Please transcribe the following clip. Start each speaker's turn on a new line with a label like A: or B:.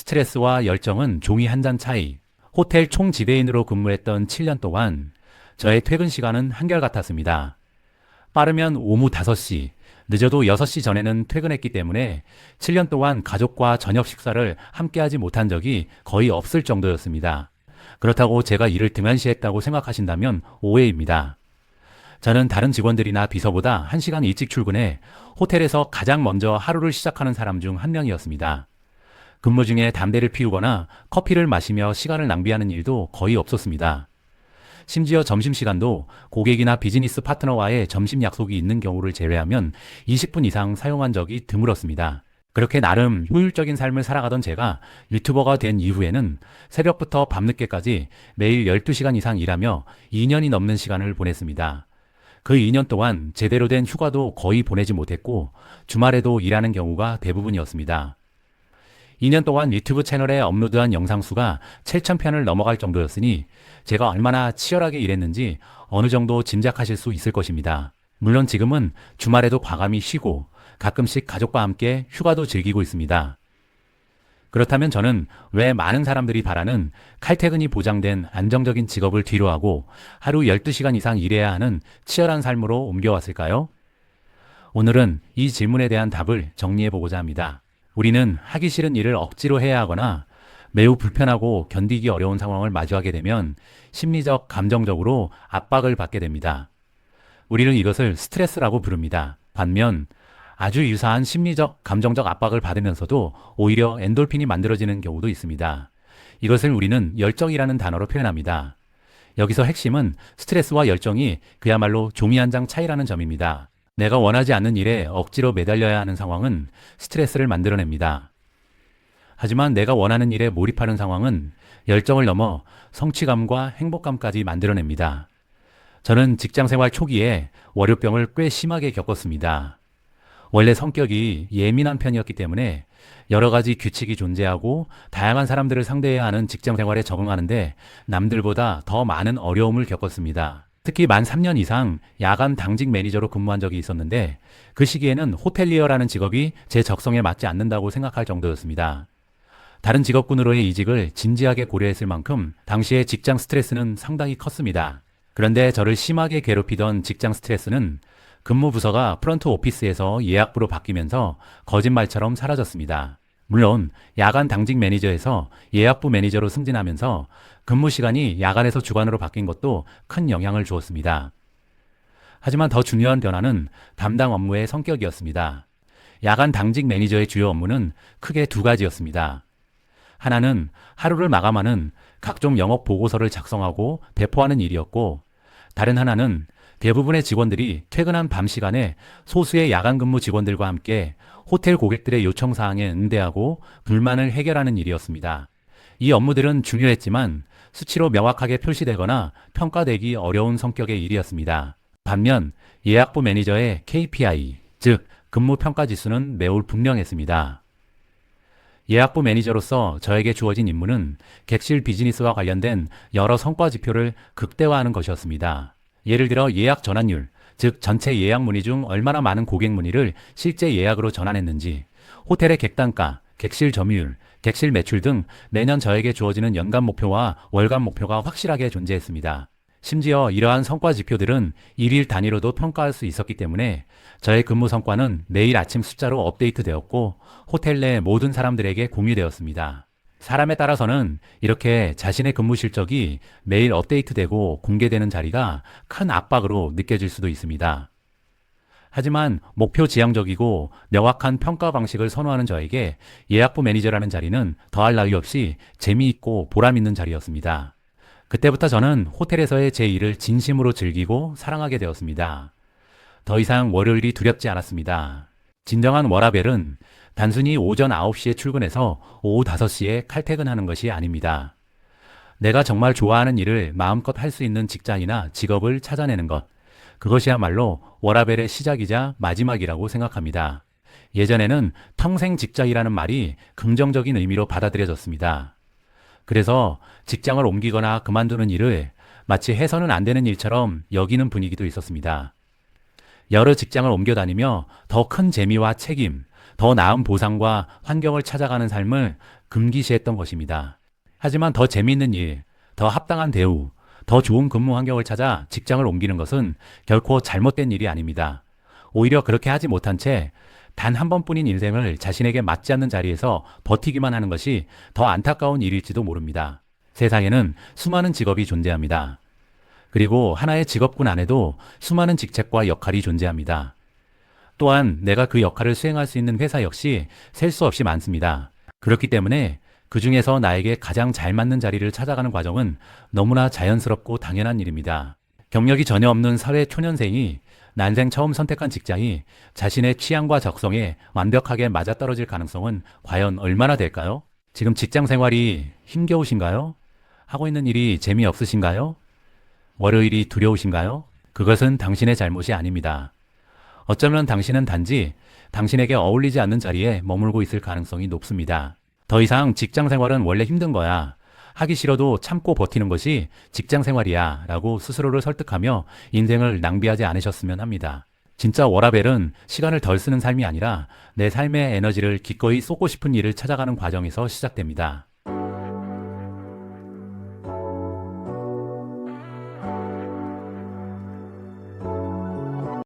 A: 스트레스와 열정은 종이 한 잔 차이. 호텔 총지대인으로 근무했던 7년 동안 저의 퇴근 시간은 한결같았습니다. 빠르면 오후 5시, 늦어도 6시 전에는 퇴근했기 때문에 7년 동안 가족과 저녁 식사를 함께하지 못한 적이 거의 없을 정도였습니다. 그렇다고 제가 일을 등한시했다고 생각하신다면 오해입니다. 저는 다른 직원들이나 비서보다 1시간 일찍 출근해 호텔에서 가장 먼저 하루를 시작하는 사람 중 한 명이었습니다. 근무 중에 담배를 피우거나 커피를 마시며 시간을 낭비하는 일도 거의 없었습니다. 심지어 점심시간도 고객이나 비즈니스 파트너와의 점심 약속이 있는 경우를 제외하면 20분 이상 사용한 적이 드물었습니다. 그렇게 나름 효율적인 삶을 살아가던 제가 유튜버가 된 이후에는 새벽부터 밤늦게까지 매일 12시간 이상 일하며 2년이 넘는 시간을 보냈습니다. 그 2년 동안 제대로 된 휴가도 거의 보내지 못했고 주말에도 일하는 경우가 대부분이었습니다. 2년 동안 유튜브 채널에 업로드한 영상 수가 7,000편을 넘어갈 정도였으니 제가 얼마나 치열하게 일했는지 어느 정도 짐작하실 수 있을 것입니다. 물론 지금은 주말에도 과감히 쉬고 가끔씩 가족과 함께 휴가도 즐기고 있습니다. 그렇다면 저는 왜 많은 사람들이 바라는 칼퇴근이 보장된 안정적인 직업을 뒤로하고 하루 12시간 이상 일해야 하는 치열한 삶으로 옮겨왔을까요? 오늘은 이 질문에 대한 답을 정리해보고자 합니다. 우리는 하기 싫은 일을 억지로 해야 하거나 매우 불편하고 견디기 어려운 상황을 마주하게 되면 심리적, 감정적으로 압박을 받게 됩니다. 우리는 이것을 스트레스라고 부릅니다. 반면 아주 유사한 심리적, 감정적 압박을 받으면서도 오히려 엔돌핀이 만들어지는 경우도 있습니다. 이것을 우리는 열정이라는 단어로 표현합니다. 여기서 핵심은 스트레스와 열정이 그야말로 종이 한 장 차이라는 점입니다. 내가 원하지 않는 일에 억지로 매달려야 하는 상황은 스트레스를 만들어냅니다. 하지만 내가 원하는 일에 몰입하는 상황은 열정을 넘어 성취감과 행복감까지 만들어냅니다. 저는 직장생활 초기에 월요병을 꽤 심하게 겪었습니다. 원래 성격이 예민한 편이었기 때문에 여러 가지 규칙이 존재하고 다양한 사람들을 상대해야 하는 직장생활에 적응하는데 남들보다 더 많은 어려움을 겪었습니다. 특히 만 3년 이상 야간 당직 매니저로 근무한 적이 있었는데 그 시기에는 호텔리어라는 직업이 제 적성에 맞지 않는다고 생각할 정도였습니다. 다른 직업군으로의 이직을 진지하게 고려했을 만큼 당시의 직장 스트레스는 상당히 컸습니다. 그런데 저를 심하게 괴롭히던 직장 스트레스는 근무 부서가 프런트 오피스에서 예약부로 바뀌면서 거짓말처럼 사라졌습니다. 물론 야간 당직 매니저에서 예약부 매니저로 승진하면서 근무 시간이 야간에서 주간으로 바뀐 것도 큰 영향을 주었습니다. 하지만 더 중요한 변화는 담당 업무의 성격이었습니다. 야간 당직 매니저의 주요 업무는 크게 두 가지였습니다. 하나는 하루를 마감하는 각종 영업 보고서를 작성하고 배포하는 일이었고, 다른 하나는 대부분의 직원들이 퇴근한 밤 시간에 소수의 야간 근무 직원들과 함께 호텔 고객들의 요청사항에 응대하고 불만을 해결하는 일이었습니다. 이 업무들은 중요했지만 수치로 명확하게 표시되거나 평가되기 어려운 성격의 일이었습니다. 반면 예약부 매니저의 KPI, 즉 근무 평가 지수는 매우 분명했습니다. 예약부 매니저로서 저에게 주어진 임무는 객실 비즈니스와 관련된 여러 성과 지표를 극대화하는 것이었습니다. 예를 들어 예약 전환율, 즉 전체 예약 문의 중 얼마나 많은 고객 문의를 실제 예약으로 전환했는지, 호텔의 객단가, 객실 점유율, 객실 매출 등 매년 저에게 주어지는 연간 목표와 월간 목표가 확실하게 존재했습니다. 심지어 이러한 성과 지표들은 일일 단위로도 평가할 수 있었기 때문에 저의 근무 성과는 매일 아침 숫자로 업데이트되었고 호텔 내 모든 사람들에게 공유되었습니다. 사람에 따라서는 이렇게 자신의 근무 실적이 매일 업데이트되고 공개되는 자리가 큰 압박으로 느껴질 수도 있습니다. 하지만 목표 지향적이고 명확한 평가 방식을 선호하는 저에게 예약부 매니저라는 자리는 더할 나위 없이 재미있고 보람있는 자리였습니다. 그때부터 저는 호텔에서의 제 일을 진심으로 즐기고 사랑하게 되었습니다. 더 이상 월요일이 두렵지 않았습니다. 진정한 워라밸은 단순히 오전 9시에 출근해서 오후 5시에 칼퇴근하는 것이 아닙니다. 내가 정말 좋아하는 일을 마음껏 할 수 있는 직장이나 직업을 찾아내는 것, 그것이야말로 워라밸의 시작이자 마지막이라고 생각합니다. 예전에는 평생 직장이라는 말이 긍정적인 의미로 받아들여졌습니다. 그래서 직장을 옮기거나 그만두는 일을 마치 해서는 안 되는 일처럼 여기는 분위기도 있었습니다. 여러 직장을 옮겨 다니며 더 큰 재미와 책임, 더 나은 보상과 환경을 찾아가는 삶을 금기시했던 것입니다. 하지만 더 재미있는 일, 더 합당한 대우, 더 좋은 근무 환경을 찾아 직장을 옮기는 것은 결코 잘못된 일이 아닙니다. 오히려 그렇게 하지 못한 채 단 한 번뿐인 인생을 자신에게 맞지 않는 자리에서 버티기만 하는 것이 더 안타까운 일일지도 모릅니다. 세상에는 수많은 직업이 존재합니다. 그리고 하나의 직업군 안에도 수많은 직책과 역할이 존재합니다. 또한 내가 그 역할을 수행할 수 있는 회사 역시 셀 수 없이 많습니다. 그렇기 때문에 그 중에서 나에게 가장 잘 맞는 자리를 찾아가는 과정은 너무나 자연스럽고 당연한 일입니다. 경력이 전혀 없는 사회 초년생이 난생 처음 선택한 직장이 자신의 취향과 적성에 완벽하게 맞아떨어질 가능성은 과연 얼마나 될까요? 지금 직장 생활이 힘겨우신가요? 하고 있는 일이 재미없으신가요? 월요일이 두려우신가요? 그것은 당신의 잘못이 아닙니다. 어쩌면 당신은 단지 당신에게 어울리지 않는 자리에 머물고 있을 가능성이 높습니다. 더 이상 직장 생활은 원래 힘든 거야. 하기 싫어도 참고 버티는 것이 직장 생활이야 라고 스스로를 설득하며 인생을 낭비하지 않으셨으면 합니다. 진짜 워라밸은 시간을 덜 쓰는 삶이 아니라 내 삶의 에너지를 기꺼이 쏟고 싶은 일을 찾아가는 과정에서 시작됩니다.